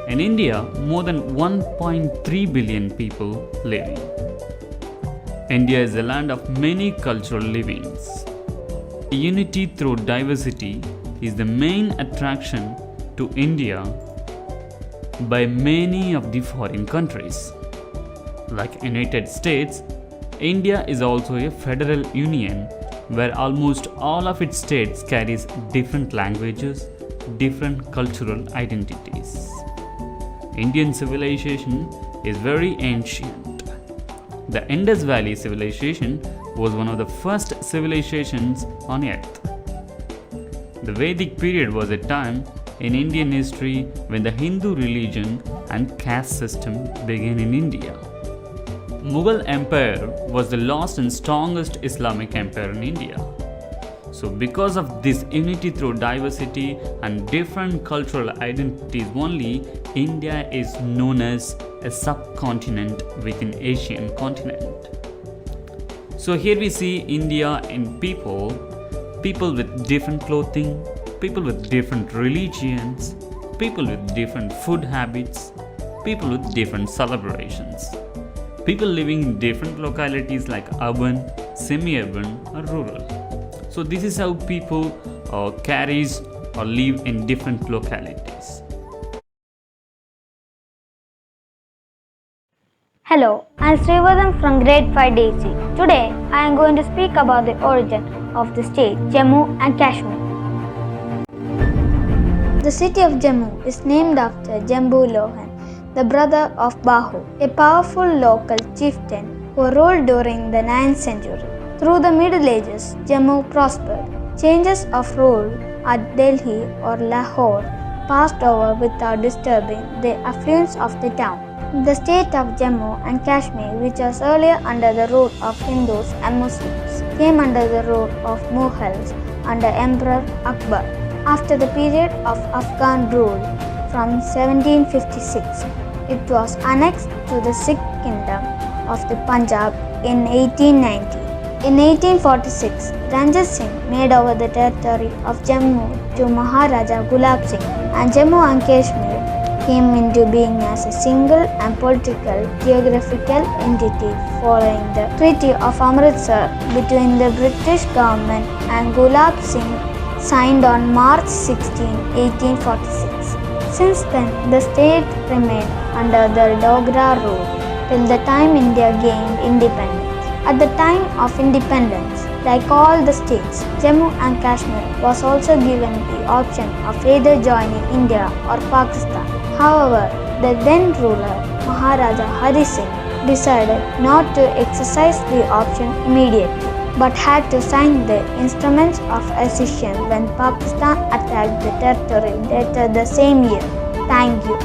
In India, more than 1.3 billion people living. India is a land of many cultural livings. Unity through diversity is the main attraction to India by many of the foreign countries. Like United States, India is also a federal union where almost all of its states carries different languages, different cultural identities. Indian civilization is very ancient. The Indus Valley civilization was one of the first civilizations on earth. The Vedic period was a time in Indian history when the Hindu religion and caste system began in India. Mughal Empire was the last and strongest Islamic empire in India. So because of this unity through diversity and different cultural identities only, India is known as a subcontinent within Asian continent. So here we see India in people with different clothing, people with different religions, people with different food habits, people with different celebrations, people living in different localities like urban, semi-urban or rural. So this is how people carries or live in different localities. Hello, I am Srivardhan from Grade 5 DC. Today, I am going to speak about the origin of the state Jammu and Kashmir. The city of Jammu is named after Jambu Lohan, the brother of Bahu, a powerful local chieftain who ruled during the 9th century. Through the Middle Ages, Jammu prospered. Changes of rule at Delhi or Lahore passed over without disturbing the affluence of the town. The state of Jammu and Kashmir, which was earlier under the rule of Hindus and Muslims, came under the rule of Mughals under Emperor Akbar. After the period of Afghan rule from 1756, it was annexed to the Sikh kingdom of the Punjab in 1890. In 1846, Ranjit Singh made over the territory of Jammu to Maharaja Gulab Singh, and Jammu and Kashmir came into being as a single and political geographical entity following the Treaty of Amritsar between the British government and Gulab Singh, signed on March 16, 1846. Since then, the state remained under the Dogra rule till the time India gained independence. At the time of independence, like all the states, Jammu and Kashmir was also given the option of either joining India or Pakistan. However, the then ruler Maharaja Hari Singh decided not to exercise the option immediately, but had to sign the instruments of accession when Pakistan attacked the territory later the same year. Thank you.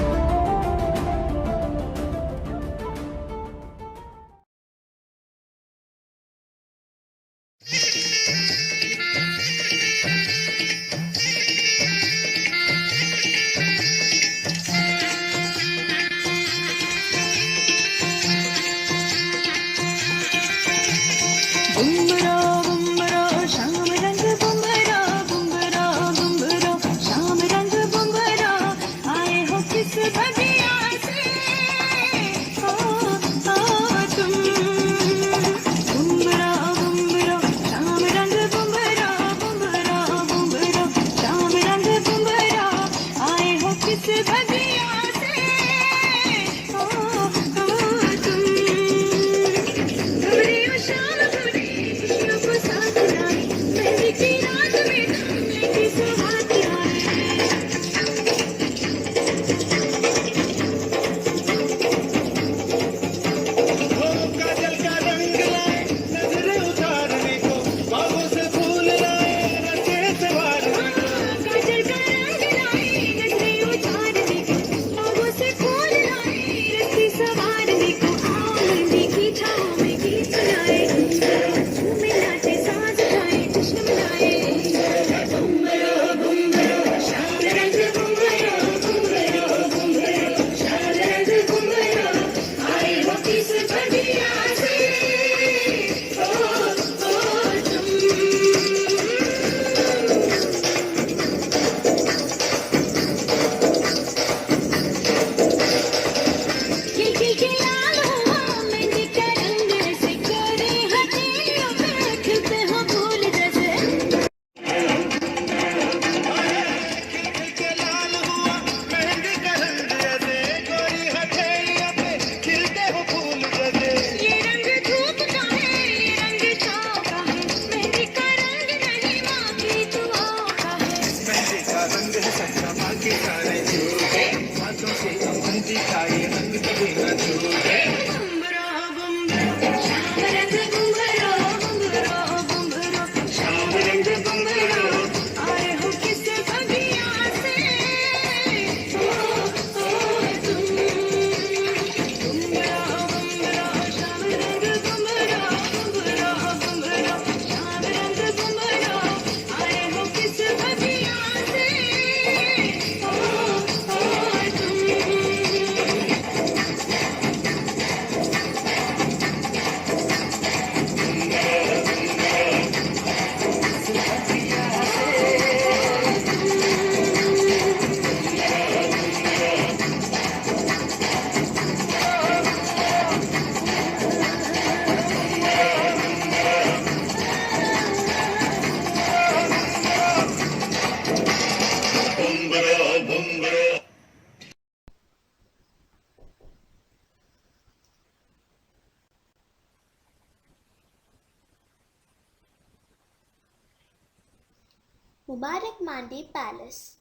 Mubarak Mandi Palace.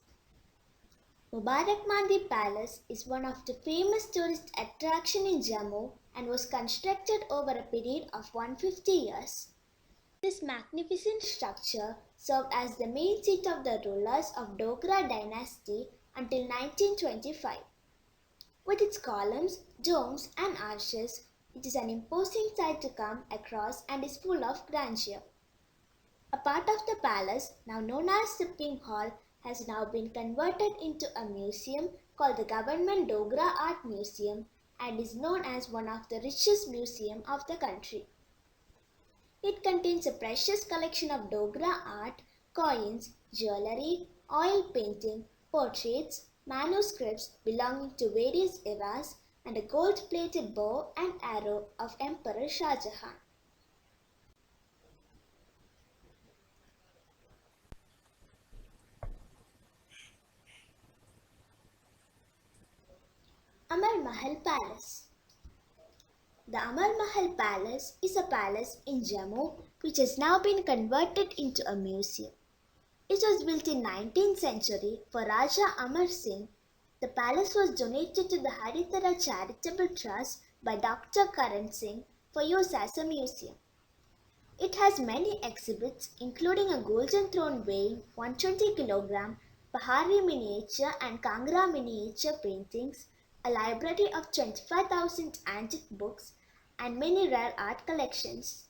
Mubarak Mandi Palace is one of the famous tourist attractions in Jammu and was constructed over a period of 150 years. This magnificent structure served as the main seat of the rulers of Dogra dynasty until 1925. With its columns, domes and arches, it is an imposing sight to come across and is full of grandeur. A part of the palace, now known as Sipping Hall, has now been converted into a museum called the Government Dogra Art Museum and is known as one of the richest museums of the country. It contains a precious collection of Dogra art, coins, jewellery, oil painting, portraits, manuscripts belonging to various eras, and a gold-plated bow and arrow of Emperor Shah Jahan. Amar Mahal Palace. The Amar Mahal Palace is a palace in Jammu which has now been converted into a museum. It was built in 19th century for Raja Amar Singh. The palace was donated to the Haritara Charitable Trust by Dr. Karan Singh for use as a museum. It has many exhibits including a golden throne weighing 120 kg, Pahari miniature and Kangra miniature paintings, a library of 25,000 antique books, and many rare art collections.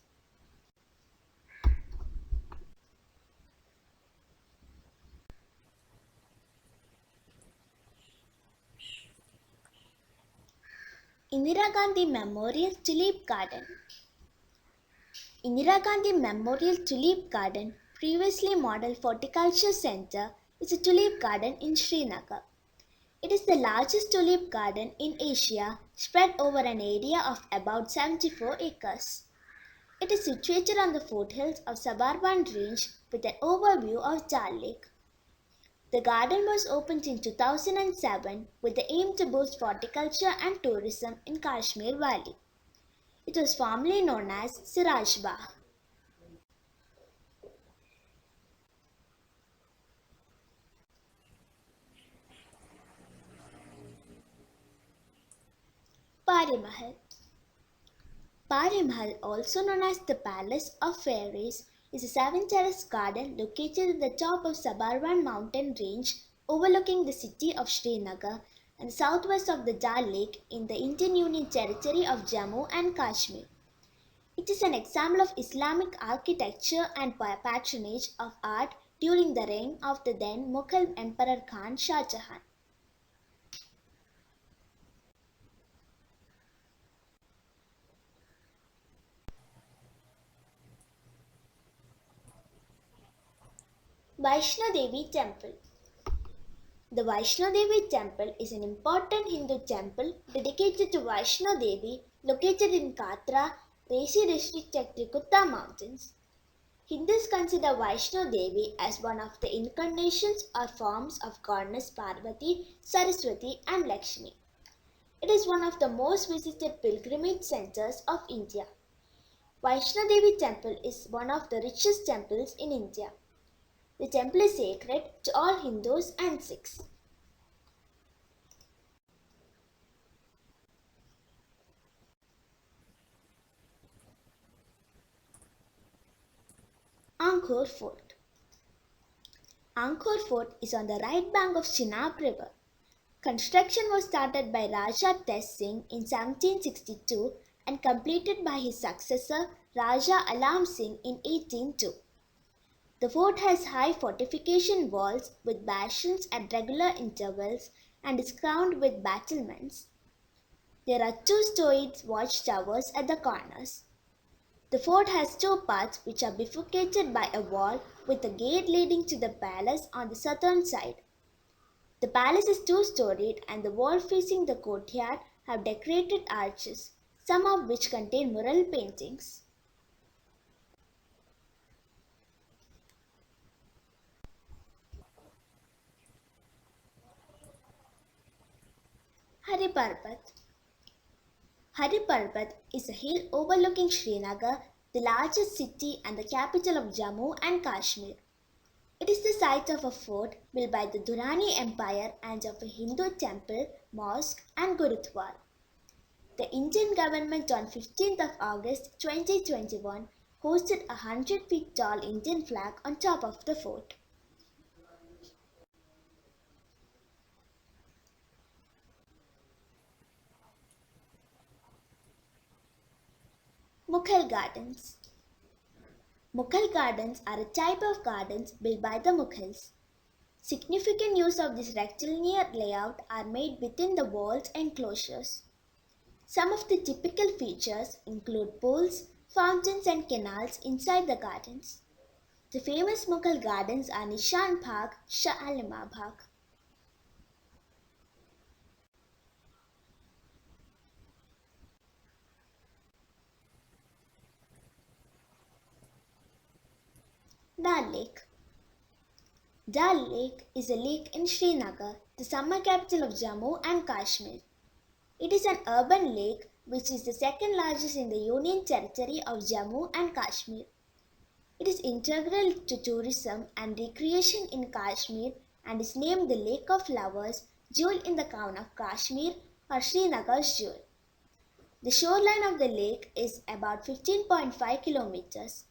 Indira Gandhi Memorial Tulip Garden. Indira Gandhi Memorial Tulip Garden, previously Model Horticulture Center, is a tulip garden in Srinagar. It is the largest tulip garden in Asia, spread over an area of about 74 acres. It is situated on the foothills of Suburban Range with an overview of Dal Lake. The garden was opened in 2007 with the aim to boost horticulture and tourism in Kashmir Valley. It was formerly known as Siraj Bagh. Pari Mahal. Pari Mahal, also known as the Palace of Fairies, is a seven-terrace garden located at the top of Suburban mountain range overlooking the city of Srinagar and southwest of the Dal Lake in the Indian Union territory of Jammu and Kashmir. It is an example of Islamic architecture and patronage of art during the reign of the then Mughal Emperor Khan Shah Jahan. Vaishno Devi Temple. The Vaishno Devi Temple is an important Hindu temple dedicated to Vaishno Devi located in Katra, Resi district at Trikutta Mountains. Hindus consider Vaishno Devi as one of the incarnations or forms of goddess Parvati, Saraswati and Lakshmi. It is one of the most visited pilgrimage centers of India. Vaishno Devi Temple is one of the richest temples in India. The temple is sacred to all Hindus and Sikhs. Angkor Fort. Angkor Fort is on the right bank of Chenab River. Construction was started by Raja Tess Singh in 1762 and completed by his successor Raja Alam Singh in 1802. The fort has high fortification walls with bastions at regular intervals and is crowned with battlements. There are two-storied watchtowers at the corners. The fort has two parts which are bifurcated by a wall with a gate leading to the palace on the southern side. The palace is two-storied and the wall facing the courtyard have decorated arches, some of which contain mural paintings. Hari Parbat. Hari Parbat is a hill overlooking Srinagar, the largest city and the capital of Jammu and Kashmir. It is the site of a fort built by the Durrani Empire and of a Hindu temple, mosque and gurudwara. The Indian government on 15th of August 2021 hosted a 100 feet tall Indian flag on top of the fort. Mughal Gardens. Mughal gardens are a type of gardens built by the Mughals. Significant use of this rectilinear layout are made within the walls and enclosures. Some of the typical features include pools, fountains and canals inside the gardens. The famous Mughal gardens are Nishan Park, Shah Alam Park. Dal Lake. Dal Lake is a lake in Srinagar, the summer capital of Jammu and Kashmir. It is an urban lake which is the second largest in the Union Territory of Jammu and Kashmir. It is integral to tourism and recreation in Kashmir and is named the Lake of Flowers, jewel in the crown of Kashmir or Srinagar's jewel. The shoreline of the lake is about 15.5 kilometers.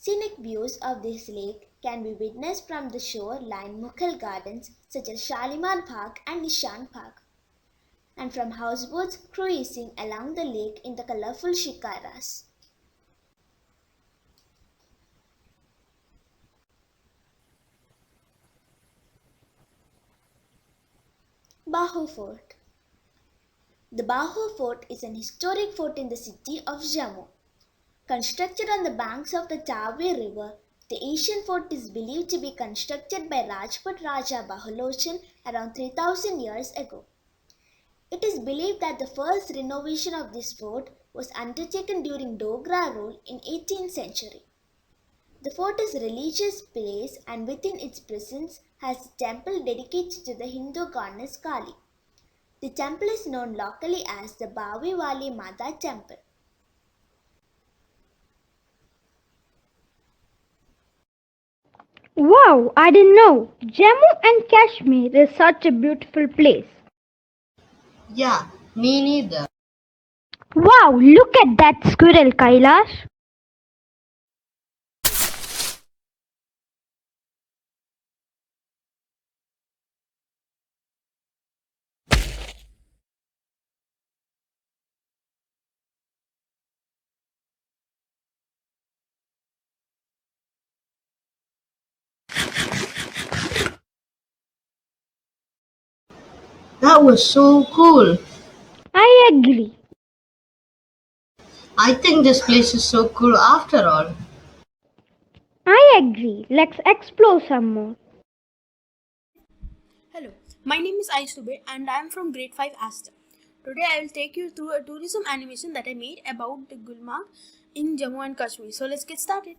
Scenic views of this lake can be witnessed from the shore-line Mughal gardens such as Shalimar Park and Nishan Park, and from houseboats cruising along the lake in the colorful shikaras. Bahu Fort. The Bahu Fort is an historic fort in the city of Jammu. Constructed on the banks of the Tavi River, the ancient fort is believed to be constructed by Rajput Raja Bahulochan around 3000 years ago. It is believed that the first renovation of this fort was undertaken during Dogra rule in 18th century. The fort is a religious place and within its presence has a temple dedicated to the Hindu goddess Kali. The temple is known locally as the Bawi Wali Mata Temple. Wow, I didn't know. Jammu and Kashmir is such a beautiful place. Yeah, me neither. Wow, look at that squirrel, Kailash. That was so cool. I agree. I think this place is so cool after all. I agree. Let's explore some more. Hello, my name is Aishube and I am from grade 5 Asta. Today I will take you through a tourism animation that I made about the Gulmarg in Jammu and Kashmir. So let's get started.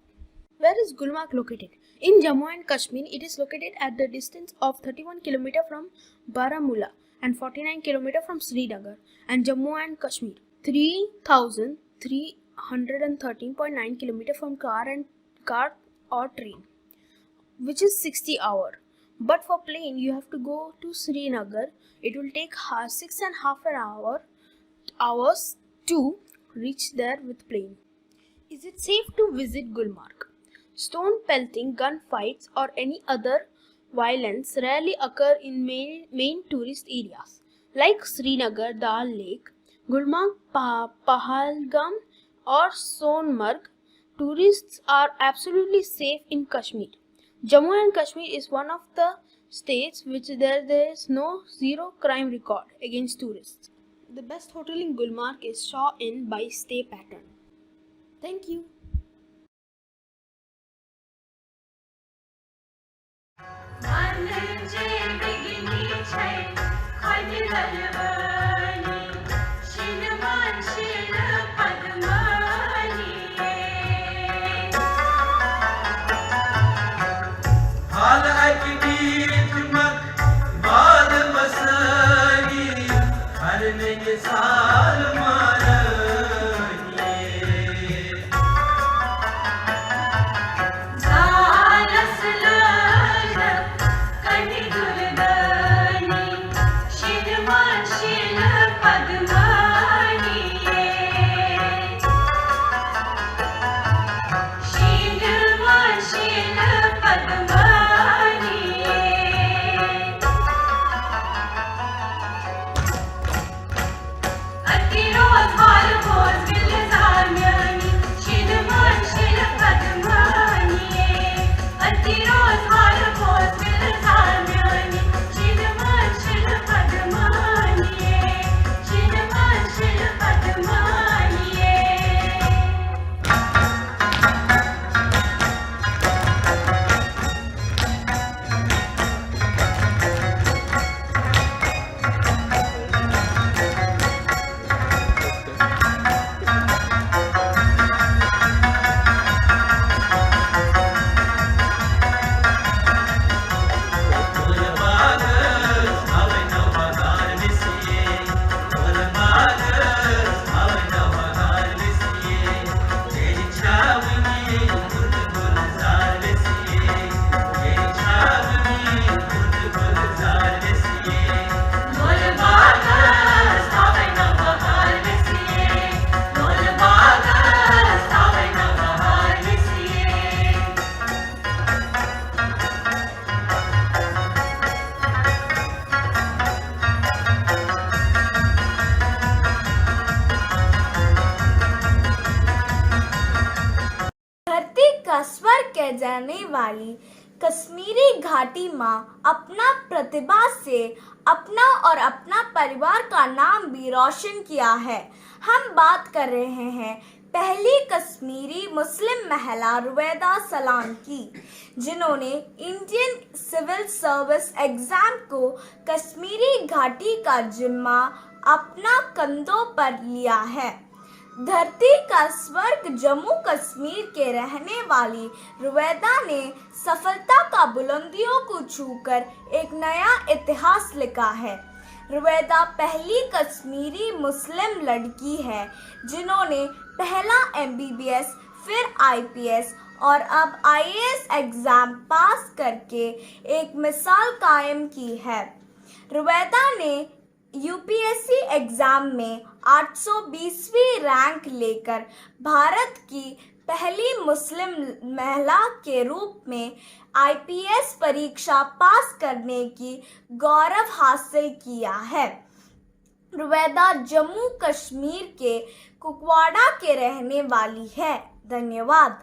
Where is Gulmarg located? In Jammu and Kashmir, it is located at the distance of 31 km from Baramulla and 49 km from Srinagar, and Jammu and Kashmir 3,313.9 km from car or train, which is 60 hours. But for plane, you have to go to Srinagar. It will take 6.5 hours to reach there with plane. Is it safe to visit Gulmarg? Stone pelting, gunfights, or any other violence rarely occur in main tourist areas like Srinagar, Dal Lake, Gulmarg, Pahalgam, or Sonmarg. Tourists are absolutely safe in Kashmir. Jammu and Kashmir is one of the states which there is no zero crime record against tourists. The best hotel in Gulmarg is Shaw Inn by Stay Pattern. Thank you. Salasla जाने वाली कश्मीरी घाटी माँ अपना प्रतिभा से अपना और अपना परिवार का नाम भी रोशन किया है। हम बात कर रहे हैं पहली कश्मीरी मुस्लिम महिला रुवैदा सलाम की, जिन्होंने इंडियन सिविल सर्विस एग्जाम को कश्मीरी घाटी का जिम्मा अपना कंधों पर लिया है। धरती का स्वर्ग जम्मू कश्मीर के रहने वाली रुवैदा ने सफलता का बुलंदियों को छूकर एक नया इतिहास लिखा है। रुवैदा पहली कश्मीरी मुस्लिम लड़की है जिन्होंने पहला MBBS, फिर IPS और अब IAS एग्जाम पास करके एक मिसाल कायम की है। रुवैदा ने UPSC एग्जाम में 820वीं रैंक लेकर भारत की पहली मुस्लिम महिला के रूप में IPS परीक्षा पास करने की गौरव हासिल किया है। रुवैदा जम्मू कश्मीर के कुपवाड़ा के रहने वाली है। धन्यवाद।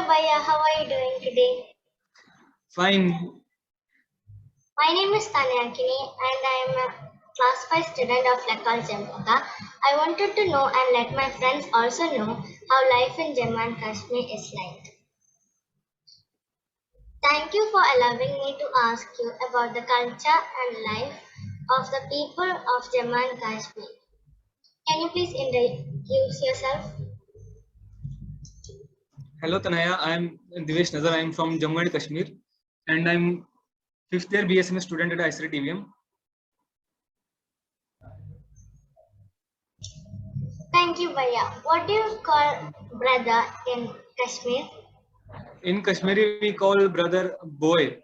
Bhaiya, how are you doing today? Fine. My name is Tanyakini and I am a class 5 student of Lakal Chempaka. I wanted to know and let my friends also know how life in Jammu and Kashmir is like. Thank you for allowing me to ask you about the culture and life of the people of Jammu and Kashmir. Can you please introduce yourself? Hello Tanaya, I am Divesh Nazar. I am from Jammu and Kashmir and I am 5th year BSMS student at ICT TVM. Thank you, Bhaiya. What do you call brother in Kashmir? In Kashmiri we call brother boy.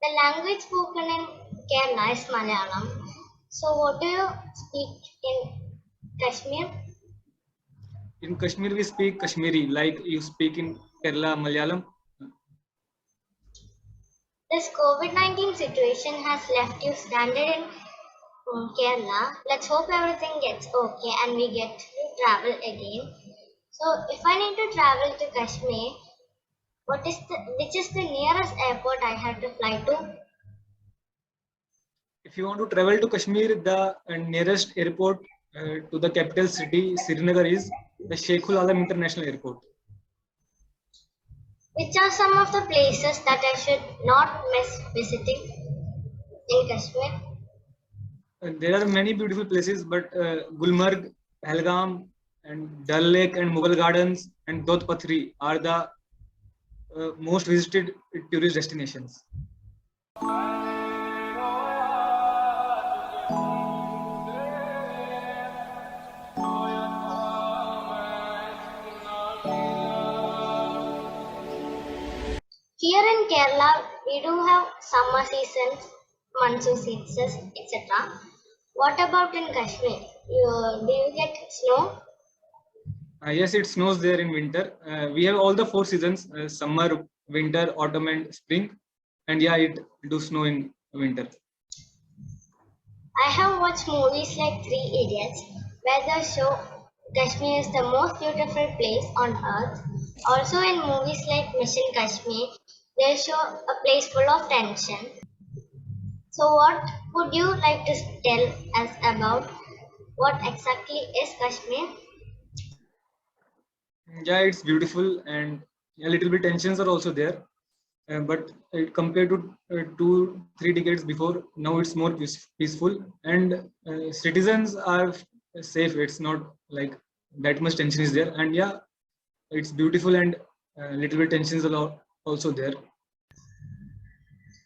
The language spoken in Kerala is Malayalam. So, what do you speak in Kashmir? In Kashmir we speak Kashmiri like you speak in Kerala Malayalam. This COVID-19 situation has left you stranded in Kerala. Let's hope everything gets okay and we get to travel again. So, if I need to travel to Kashmir, which is the nearest airport I have to fly to? If you want to travel to Kashmir, the nearest airport to the capital city Srinagar is the Sheikhul Alam International Airport. Which are some of the places that I should not miss visiting in Kashmir? There are many beautiful places, but Gulmarg, Pahalgam, and Dal Lake and Mughal Gardens and Dod Pathri are the most visited tourist destinations. Here in Kerala, we do have summer seasons, monsoon seasons, etc. What about in Kashmir? Do you get snow? Yes, it snows there in winter. We have all the 4 seasons: summer, winter, autumn, and spring. And yeah, it do snow in winter. I have watched movies like Three Idiots, where they show Kashmir is the most beautiful place on earth. Also, in movies like Mission Kashmir, they show a place full of tension. So, what would you like to tell us about what exactly is Kashmir? Yeah, it's beautiful, and a little bit tensions are also there. But compared to 2-3 decades before, now it's more peaceful, and citizens are safe. It's not like that much tension is there, and yeah, it's beautiful, and little bit tensions are also there.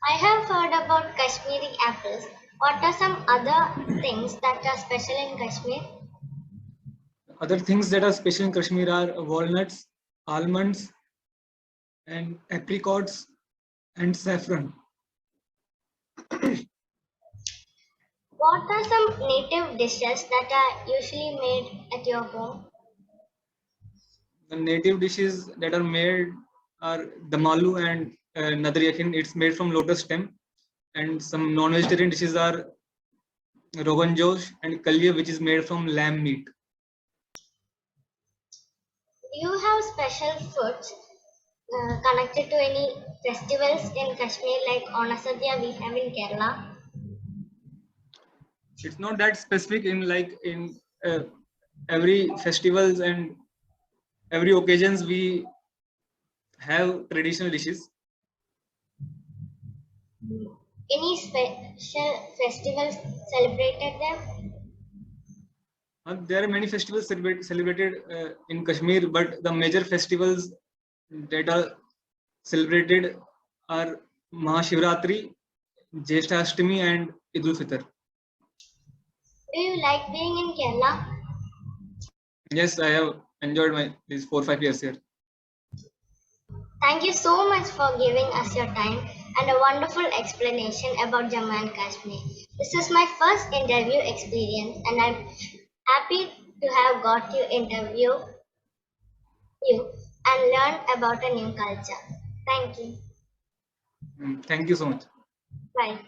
I have heard about Kashmiri apples. What are some other things that are special in Kashmir? Other things that are special in Kashmir are walnuts, almonds, and apricots, and saffron. What are some native dishes that are usually made at your home? The native dishes that are made are damalu and nadar yakhin. It's made from lotus stem. And some non-vegetarian dishes are rogan josh and kalya, which is made from lamb meat. Do you have special foods connected to any festivals in Kashmir like Azadi we have in Kerala? It's not that specific in every festivals and every occasions we have traditional dishes. Any special festivals celebrated there? There are many festivals celebrated in Kashmir, but the major festivals that are celebrated are Mahashivratri, Jeshtashtami, and Idul Fitr. Do you like being in Kerala? Yes, I have enjoyed these 4-5 years here. Thank you so much for giving us your time and a wonderful explanation about Jammu and Kashmir. This is my first interview experience and I'm happy to have got to interview you and learn about a new culture. Thank you. Thank you so much. Bye.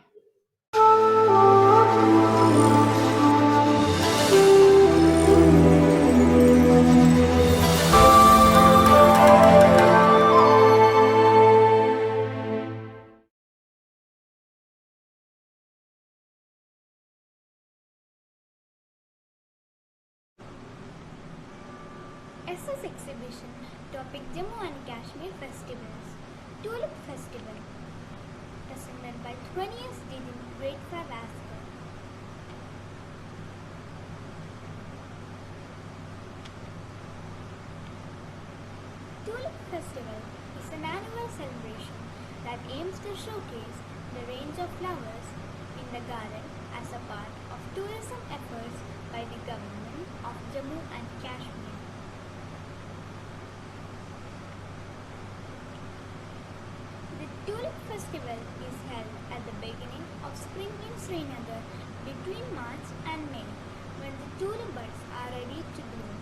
SS exhibition topic Jammu and Kashmir festivals. Tulip Festival, presented by 20th Student Grade 5 Azadi. Tulip Festival is an annual celebration that aims to showcase the range of flowers in the garden as a part of tourism efforts by the government of Jammu and Kashmir. The Tulip Festival is held at the beginning of spring in Srinagar between March and May, when the tulip buds are ready to bloom.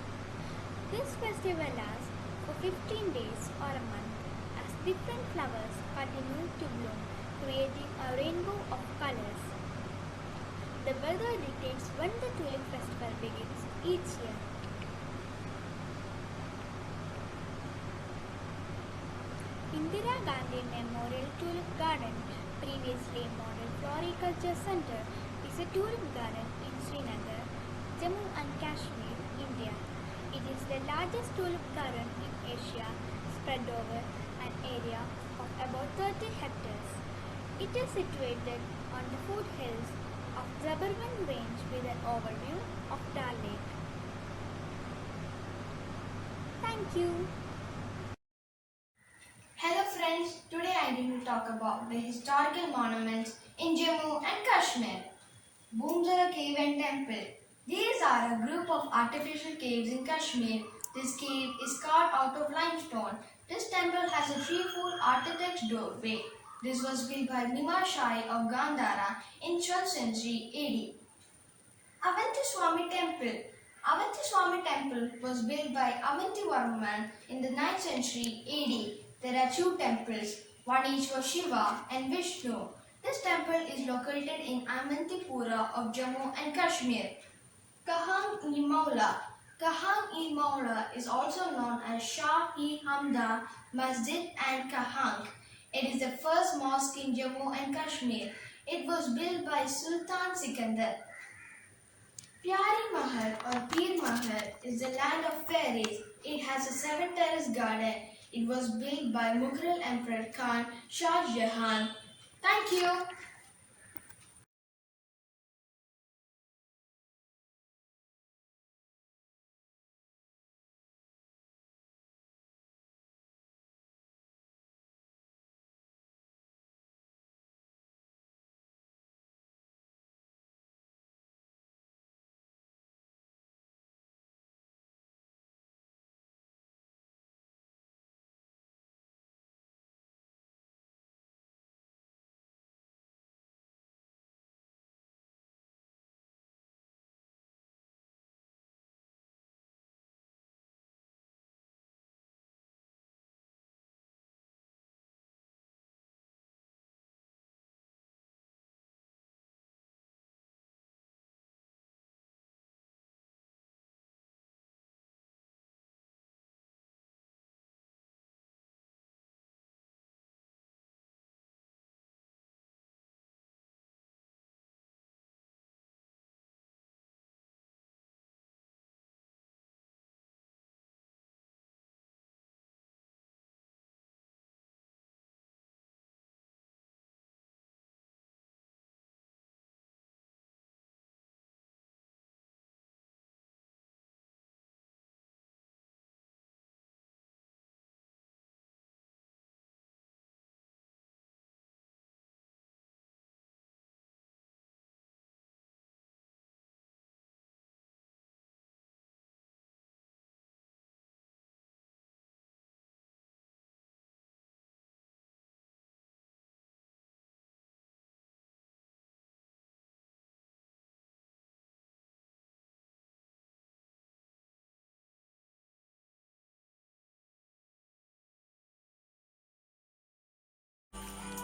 This festival lasts for 15 days or a month as different flowers continue to bloom, creating a rainbow of colors. The weather dictates when the Tulip Festival begins each year. Indira Gandhi Memorial Tulip Garden, previously Model Floriculture Center, is a tulip garden in Srinagar, Jammu and Kashmir, India. It is the largest tulip garden in Asia, spread over an area of about 30 hectares. It is situated on the foothills of Suburban Range with an overview of Dal Lake. Thank you. Hello friends, today I am going to talk about the historical monuments in Jammu and Kashmir. Boomzara Cave and Temple. These are a group of artificial caves in Kashmir. This cave is carved out of limestone. This temple has a three-fold architect's doorway. This was built by Nimashai of Gandhara in 12th century AD. Avanti Swami Temple. Avanti Swami Temple was built by Avanti Varman in the 9th century AD. There are two temples, one each for Shiva and Vishnu. This temple is located in Amantipura of Jammu and Kashmir. Kahang-e-Maula. Kahang-e-Maula is also known as Shah-e-Hamda Masjid and Kahang. It is the first mosque in Jammu and Kashmir. It was built by Sultan Sikandar. Pyari Mahal or Pir Mahal is the land of fairies. It has a 7-terrace garden. It was built by Mughal Emperor Khan Shah Jahan. Thank you.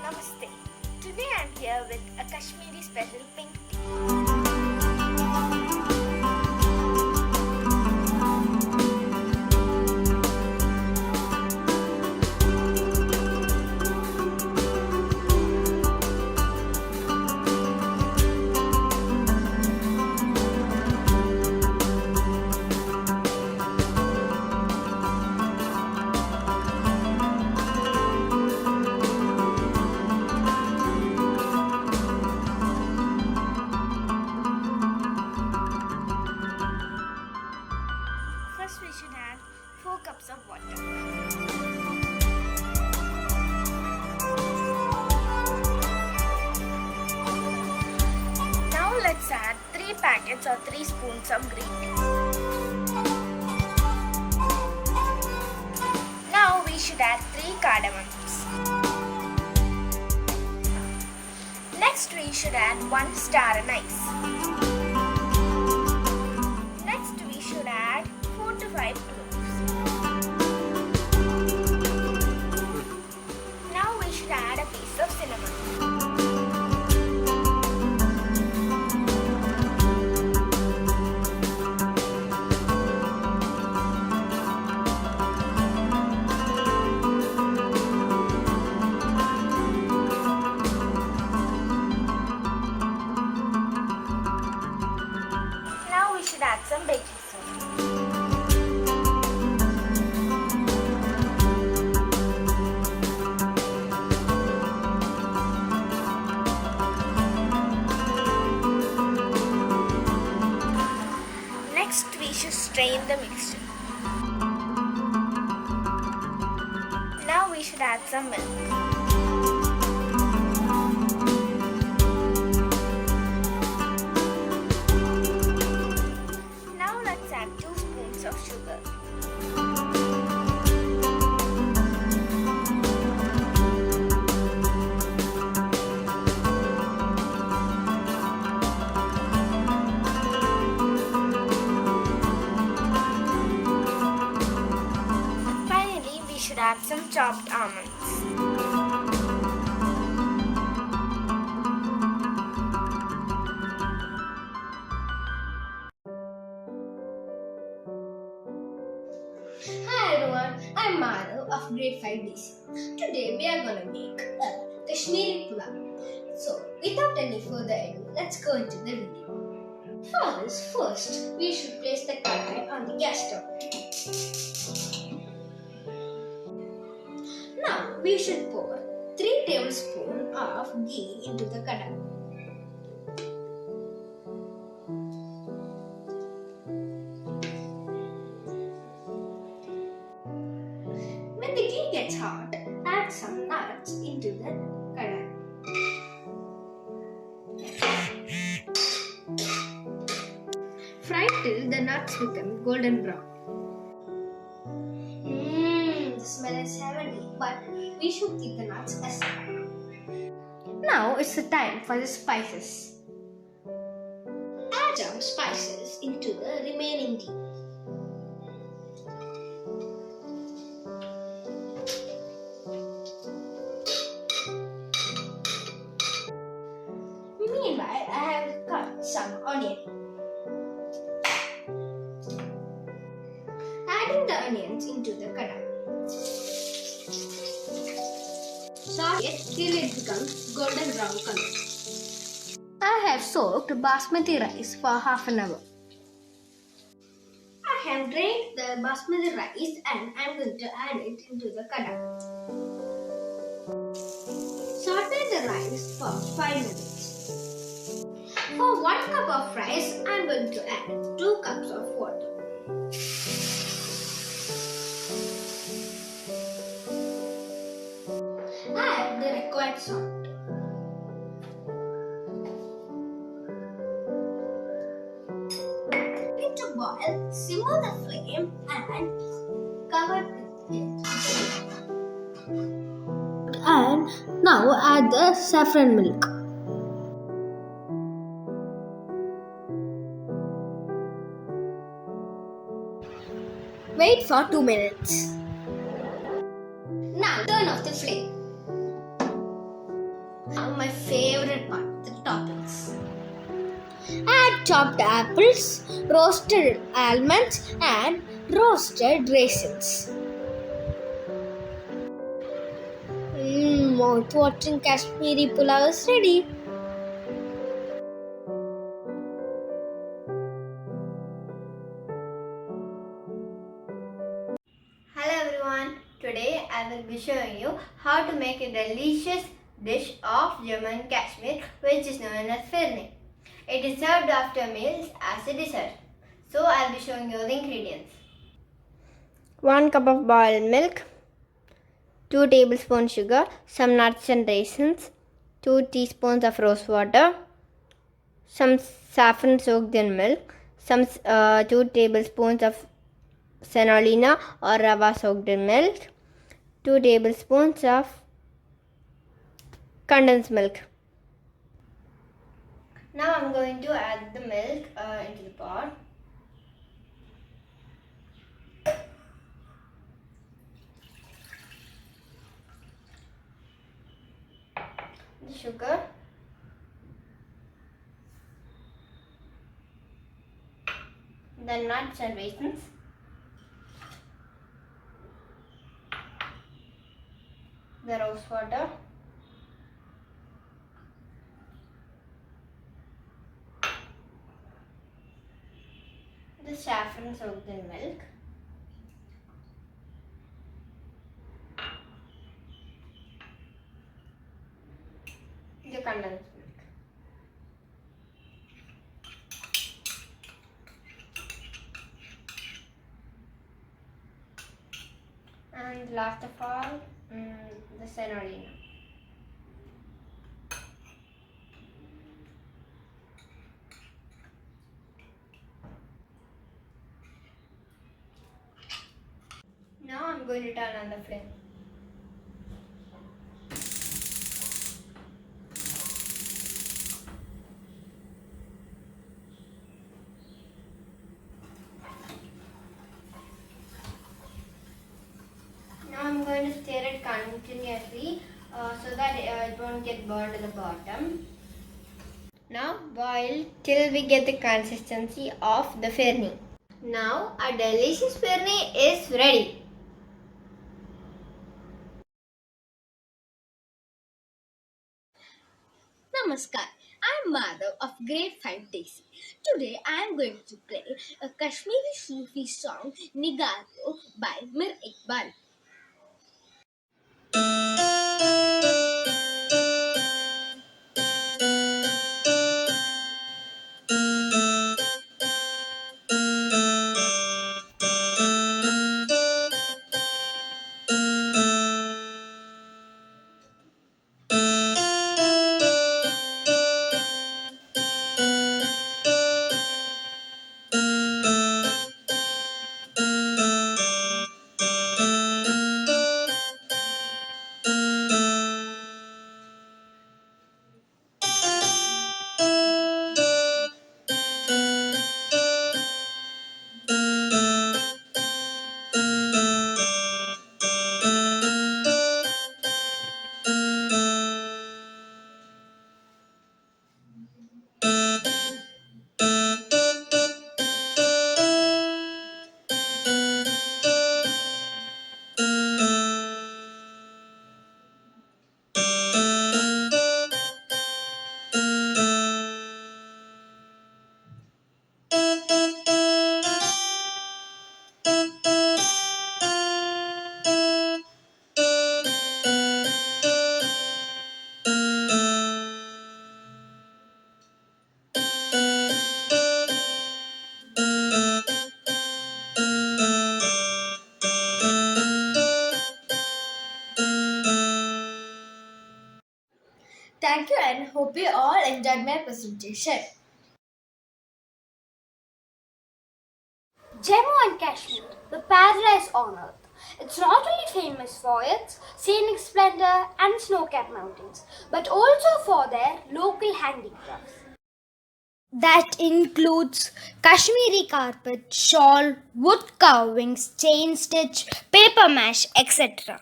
Namaste. Today I am here with a Kashmiri special pink tea. First, we should add 4 cups of water. Now let's add 3 packets or 3 spoons of green tea. Now we should add 3 cardamoms. Next we should add 1 star anise. Next we should add 4 to 5 cloves. Now we should add a piece of cinnamon. Now we should add some baking soda. Next we should strain the mixture. Now we should add some milk. Now let's add 2 spoons of sugar. Finally, we should add some chopped almonds. Hi everyone, I'm Manu of grade 5DC. Today we are gonna make a Kashmiri pulao. So without any further ado, let's go into the video. For this, first we should place the kadai on the gas stove. Now we should pour 3 tablespoons of ghee into the kadai. When the ghee gets hot, add some nuts into the kadai. Fry till the nuts become golden brown. The smell is heavenly, but we should keep the nuts aside. Now it's the time for the spices. Add some spices into the remaining ghee. Meanwhile, I have cut some onion. Adding the onions into the kadai. Saute it till it becomes golden brown color. I have soaked basmati rice for half an hour. I have drained the basmati rice and I am going to add it into the kadai. Saute the rice for 5 minutes. For 1 cup of rice, I am going to add 2 cups of water. Add the required salt. Let it boil, simmer the flame and cover it. And now add the saffron milk. Wait for 2 minutes. Now turn off the flame. Now my favorite part, the toppings. Add chopped apples, roasted almonds and roasted raisins. Mouth-watering Kashmiri pulao is ready. Hello everyone, today I will be showing you how to make a delicious dish of Jammu and Kashmir which is known as firni. It is served after meals as a dessert. So I will be showing you the ingredients. 1 cup of boiled milk, 2 tablespoons sugar, some nuts and raisins, 2 teaspoons of rose water, some saffron soaked in milk, some 2 tablespoons of semolina or rava soaked in milk, 2 tablespoons of condensed milk. Now I'm going to add the milk into the pot. The sugar, the nuts and raisins, the rose water, the saffron soaked in milk, the condensed milk. And last of all, the semolina. Now I'm going to turn on the flame. Now I'm going to stir it continuously so that it won't get burned at the bottom. Now boil till we get the consistency of the firni. Now our delicious firni is ready. Namaskar, I am Madhav of grade 5 Desi. Today I am going to play a Kashmiri Sufi song Nigato by Mir Iqbal. Thank you and hope you all enjoyed my presentation. Jammu and Kashmir, the paradise on earth. It's not only famous for its scenic splendor and snow-capped mountains, but also for their local handicrafts. That includes Kashmiri carpet, shawl, wood carvings, chain stitch, paper mache, etc.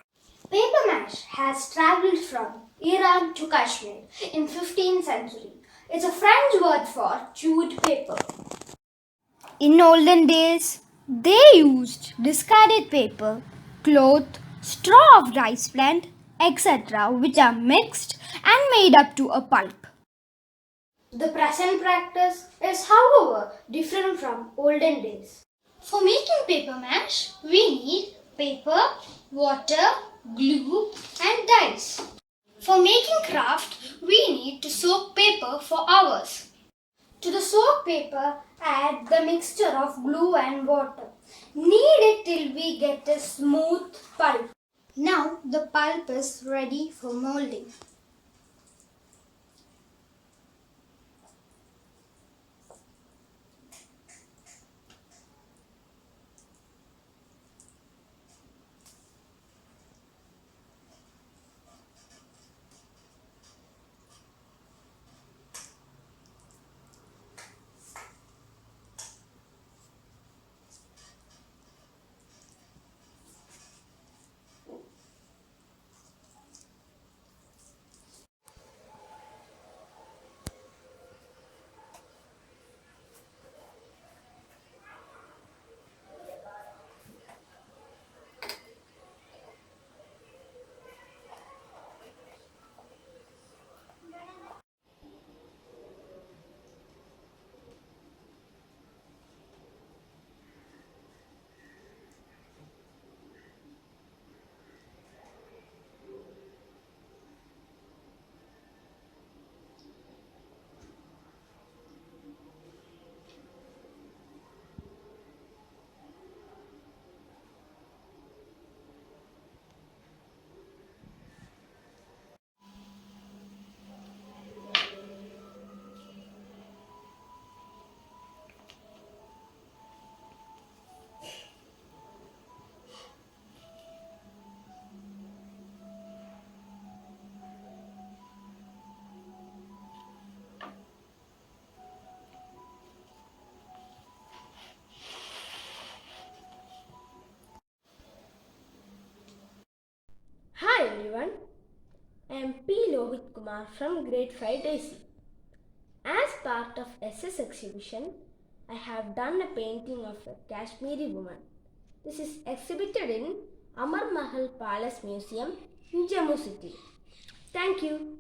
Paper mache has travelled from Iran to Kashmir in 15th century. It's a French word for chewed paper. In olden days, they used discarded paper, cloth, straw of rice plant, etc., which are mixed and made up to a pulp. The present practice is, however, different from olden days. For making paper mache, we need paper, water, glue, and dyes. For making craft, we need to soak paper for hours. To the soaked paper, add the mixture of glue and water. Knead it till we get a smooth pulp. Now the pulp is ready for molding. Hi everyone, I am P. Lohit Kumar from Grade 5 AC. As part of SS exhibition, I have done a painting of a Kashmiri woman. This is exhibited in Amar Mahal Palace Museum in Jammu city. Thank you.